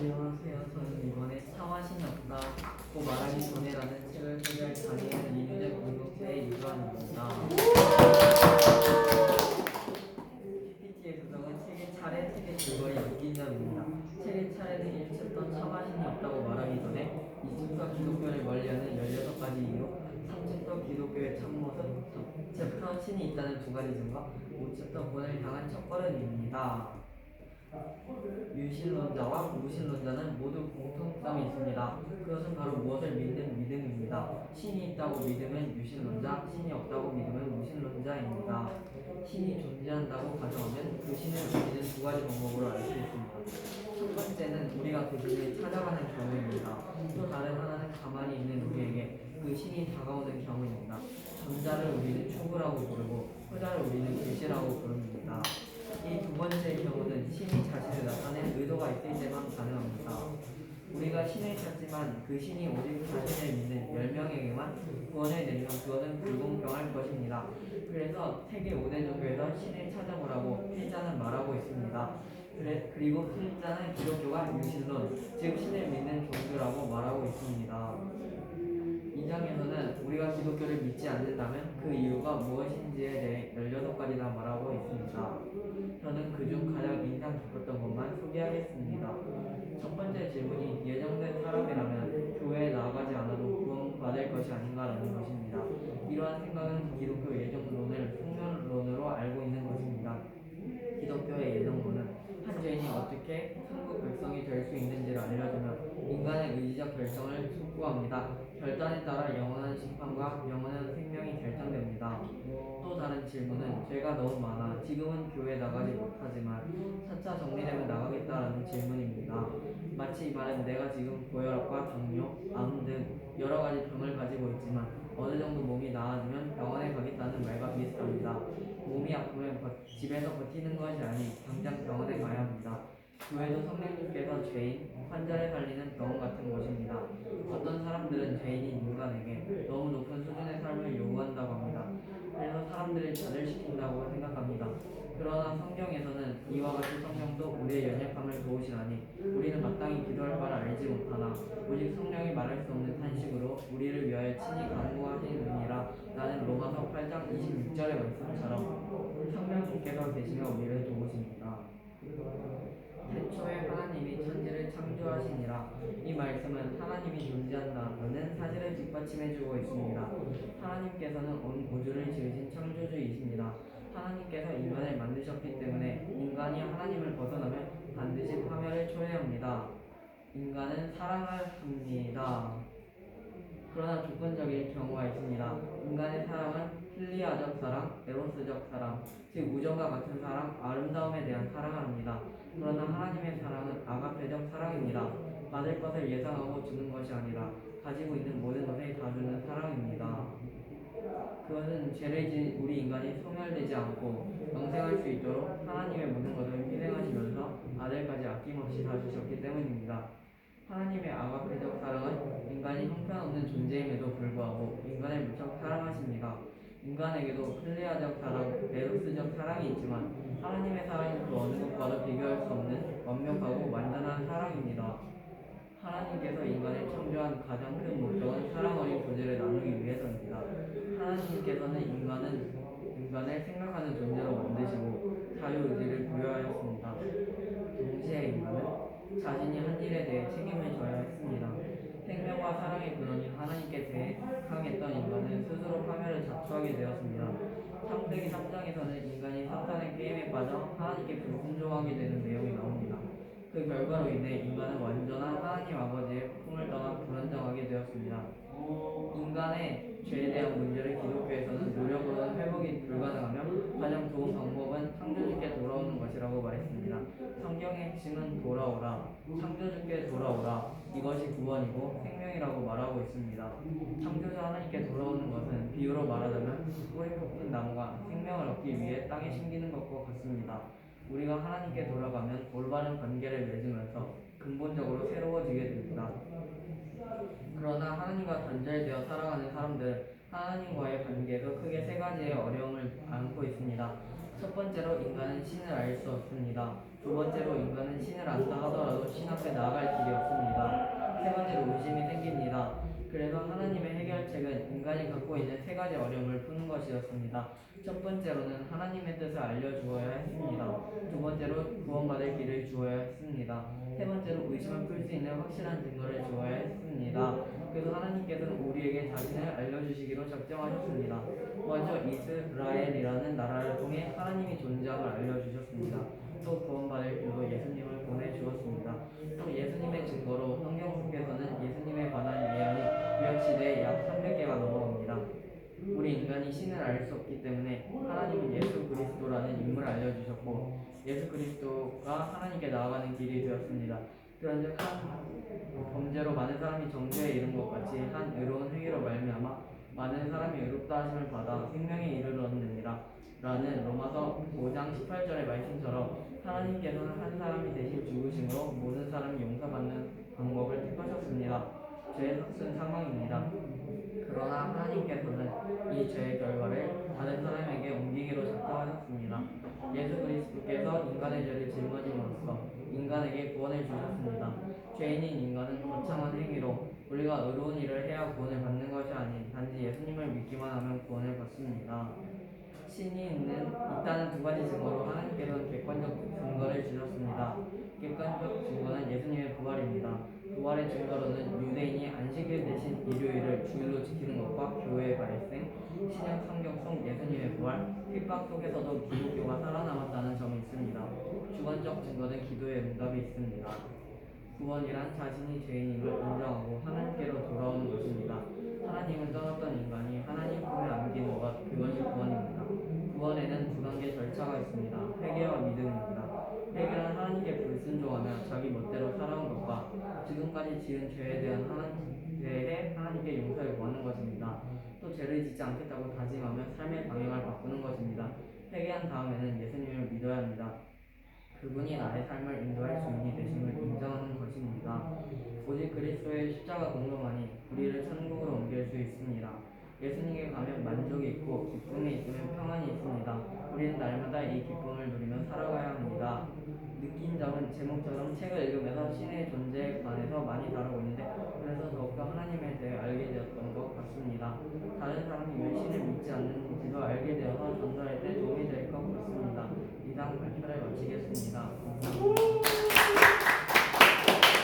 안녕하세요. 저는 이번에 차와신이 없다고 말하기 전에라는 책을 소개할 다니엘 리뉴제 공동체의 이주환입니다. PPT의 구성은 책의 차례, 책의 줄거리, 느낀 점입니다. 책의 차례는 1챕터 차와신이 없다고 말하기 전에 2챕터 기독교를 멀리하는 16가지 이유, 3챕터 기독교의 참모습, 4챕터 신이 있다는 2가지 증거, 5챕터 본을 향한 첫걸음입니다. 유신론자와 무신론자는 모두 공통점이 있습니다. 그것은 바로 무엇을 믿는 믿음입니다. 신이 있다고 믿으면 유신론자, 신이 없다고 믿으면 무신론자입니다. 신이 존재한다고 가정하면 그 신을 우리는 2가지 방법으로 알 수 있습니다. 첫 번째는 우리가 그 신을 찾아가는 경우입니다. 또 다른 하나는 가만히 있는 우리에게 그 신이 다가오는 경우입니다. 전자를 우리는 추구라고 부르고 후자를 우리는 계시라고 부릅니다. 이 2번째의 경우는 신이 자신을 나타낸 의도가 있을 때만 가능합니다. 우리가 신을 찾지만 그 신이 오직 자신을 믿는 10명에게만 구원을 내리면 그것은 불공평할 것입니다. 그래서 세계 5대 종교에서 신을 찾아보라고 필자는 말하고 있습니다. 그리고 필자는 기독교가 유신론, 즉 신을 믿는 종교라고 말하고 있습니다. 2장에서는 우리가 기독교를 믿지 않는다면 그 이유가 무엇인지에 대해 16가지나 말하고 있습니다. 저는 그중 가장 인상 깊었던 것만 소개하겠습니다. 첫 번째 질문이 예정된 사람이라면 교회에 나아가지 않아도 구원받을 것이 아닌가라는 것입니다. 이러한 생각은 기독교 예정론을 숙련론으로 알고 있는 것입니다. 기독교의 예정론은 한 죄인이 어떻게 천국 백성이 될 수 있는지를 알려주며 인간의 의지적 결정을 촉구합니다. 결단에 따라 영원한 심판과 영원한 생명이 결정됩니다. 또 다른 질문은 죄가 너무 많아 지금은 교회 나가지 못하지만 차차 정리되면 나가겠다라는 질문입니다. 마치 이 말은 내가 지금 고혈압과 당뇨, 암 등 여러 가지 병을 가지고 있지만 어느 정도 몸이 나아지면 병원에 가겠다는 말과 비슷합니다. 몸이 아프면 집에서 버티는 것이 아닌 당장 병원에 가야 합니다. 교회도 성령님께서 죄인, 환자를 살리는 병원 같은 곳입니다. 어떤 사람들은 죄인인 인간에게 너무 높은 수준의 삶을 요구한다고 합니다. 그래서 사람들을 좌절시킨다고 생각합니다. 그러나 성경에서는 이와 같이 성령도 우리의 연약함을 도우시나니 우리는 마땅히 기도할 바를 알지 못하나 오직 성령이 말할 수 없는 탄식으로 우리를 위하여 친히 간구하시느니라. 나는 로마서 8장 26절의 말씀처럼 성령님께서 계시며 우리를 도우십니다. 태초에 하나님이 천지를 창조하시니라. 이 말씀은 하나님이 존재한다는 사실을 뒷받침해주고 있습니다. 하나님께서는 온 우주를 지으신 창조주이십니다. 하나님께서 인간을 만드셨기 때문에 인간이 하나님을 벗어나면 반드시 파멸을 초래합니다. 인간은 사랑을 합니다. 그러나 조건적인 경우가 있습니다. 인간의 사랑은 필리아적 사랑, 에로스적 사랑, 즉 우정과 같은 사랑, 아름다움에 대한 사랑을 합니다. 그러나 하나님의 사랑은 아가페적 사랑입니다. 받을 것을 예상하고 주는 것이 아니라 가지고 있는 모든 것을 다 주는 사랑입니다. 그것은 죄를 지은 우리 인간이 소멸되지 않고 영생할 수 있도록 하나님의 모든 것을 희생하시면서 아들까지 아낌없이 다 주셨기 때문입니다. 하나님의 아가페적 사랑은 인간이 형편없는 존재임에도 불구하고 인간을 무척 사랑하십니다. 인간에게도 필레아적 사랑, 에로스적 사랑이 있지만 하나님의 사랑은 그 어느 것과도 비교할 수 없는 완벽하고 완전한 사랑입니다. 하나님께서 인간을 창조한 가장 큰 목적은 사랑 어린 교제를 나누기 위해서입니다. 하나님께서는 인간을 생각하는 존재로 만드시고 자유의지를 부여하였습니다. 동시에 인간은 자신이 한 일에 대해 책임을 져야 했습니다. 생명과 사랑의 근원인 하나님께 대항했던 인간은 스스로 파멸을 자초하게 되었습니다. 창세기 3장에서는 인간이 사탄의 게임에 빠져 하나님께 불순종하게 되는 내용이 나옵니다. 그 결과로 인해 인간은 완전한 하나님 아버지의 품을 떠나 불완전하게 되었습니다. 인간의 죄에 대한 문제를 기독교에서는 노력으로는 회복이 불가능하며 가장 좋은 방법은 창조주께 돌아오는 것이라고 말했습니다. 성경의 핵심은 돌아오라, 창조주께 돌아오라, 이것이 구원이고 생명이라고 말하고 있습니다. 창조주 하나님께 돌아오는 것은 비유로 말하자면 뿌리 뽑힌 나무가 생명을 얻기 위해 땅에 심기는 것과 같습니다. 우리가 하나님께 돌아가면 올바른 관계를 맺으면서 근본적으로 새로워지게 됩니다. 그러나 하나님과 단절되어 살아가는 사람들은 하나님과의 관계에서 크게 3가지의 어려움을 안고 있습니다. 첫 번째로 인간은 신을 알 수 없습니다. 두 번째로 인간은 신을 안다 하더라도 신 앞에 나아갈 길이 없습니다. 세 번째로 의심이 생깁니다. 그래서 하나님의 해결책은 인간이 갖고 있는 세 가지 어려움을 푸는 것이었습니다. 첫 번째로는 하나님의 뜻을 알려주어야 했습니다. 두 번째로 구원받을 길을 주어야 했습니다. 세 번째로 의심을 풀 수 있는 확실한 증거를 주어야 했습니다. 그래서 하나님께서는 우리에게 자신을 알려주시기로 작정하셨습니다. 먼저 이스라엘이라는 나라를 통해 하나님이 존재함을 알려주셨습니다. 또 구원받을 길로 예수님을 보내주었습니다. 또 예수님의 증거로 성경 속에서는 예수님에 관한 예언이 구약시대에 약 300개가 넘어옵니다. 우리 인간이 신을 알 수 없기 때문에 하나님은 예수 그리스도라는 인물을 알려주셨고 예수 그리스도가 하나님께 나아가는 길이 되었습니다. 그런즉 한 범죄로 많은 사람이 정죄에 이른 것 같이 한 의로운 행위로 말미암아 많은 사람이 의롭다 하심을 받아 생명에 이르렀느니라 라는 로마서 5장 18절의 말씀처럼 하나님께서는 한 사람이 대신 죽으심으로 모든 사람이 용서받는 방법을 택하셨습니다. 죄의 삭은 사망입니다. 그러나 하나님께서는 이 죄의 결과를 다른 사람에게 옮기기로 작정하셨습니다. 예수 그리스도께서 인간의 죄를 짊어짐으로써 인간에게 구원을 주셨습니다. 죄인인 인간은 거창한 행위로 우리가 의로운 일을 해야 구원을 받는 것이 아닌 단지 예수님을 믿기만 하면 구원을 받습니다. 신이 있다는 두 가지 증거로 하나님께서는 객관적 증거를 주셨습니다. 객관적 증거는 예수님의 부활입니다. 부활의 증거로는 유대인이 안식일 대신 일요일을 주일로 지키는 것과 교회의 발생, 신약 성경 속 예수님의 부활, 핍박 속에서도 기독교가 살아남았다는 점이 있습니다. 주관적 증거는 기도의 응답이 있습니다. 구원이란 자신이 죄인임을 인정하고 하나님께로 돌아오는 것입니다. 하나님을 떠났던 인간이 하나님 품에 안기는 것, 그것이 구원입니다. 구원에는 두 단계 절차가 있습니다. 회개와 믿음입니다. 회개는 하나님께 불순종하며 자기 멋대로 살아온 것과 지금까지 지은 죄에 대해 하나님께 용서를 구하는 것입니다. 또 죄를 짓지 않겠다고 다짐하며 삶의 방향을 바꾸는 것입니다. 회개한 다음에는 예수님을 믿어야 합니다. 그분이 나의 삶을 인도할 주인이 되심을 인정하는 것입니다. 오직 그리스도의 십자가 공로만이 우리를 천국으로 옮길 수 있습니다. 예수님께 가면 만족이 있고 기쁨이 있으면 평안이 있습니다. 우리는 날마다 이 기쁨을 누리며 살아가야 합니다. 느낀 점은 제목처럼 책을 읽으면서 신의 존재에 관해서 많이 다루고 있는데 그래서 더욱더 하나님에 대해 알게 되었던 것 같습니다. 다른 사람이 왜 신을 믿지 않는지도 알게 되어서 전도할 때 도움이 될 것 같습니다. 이상 발표를 마치겠습니다. 감사합니다.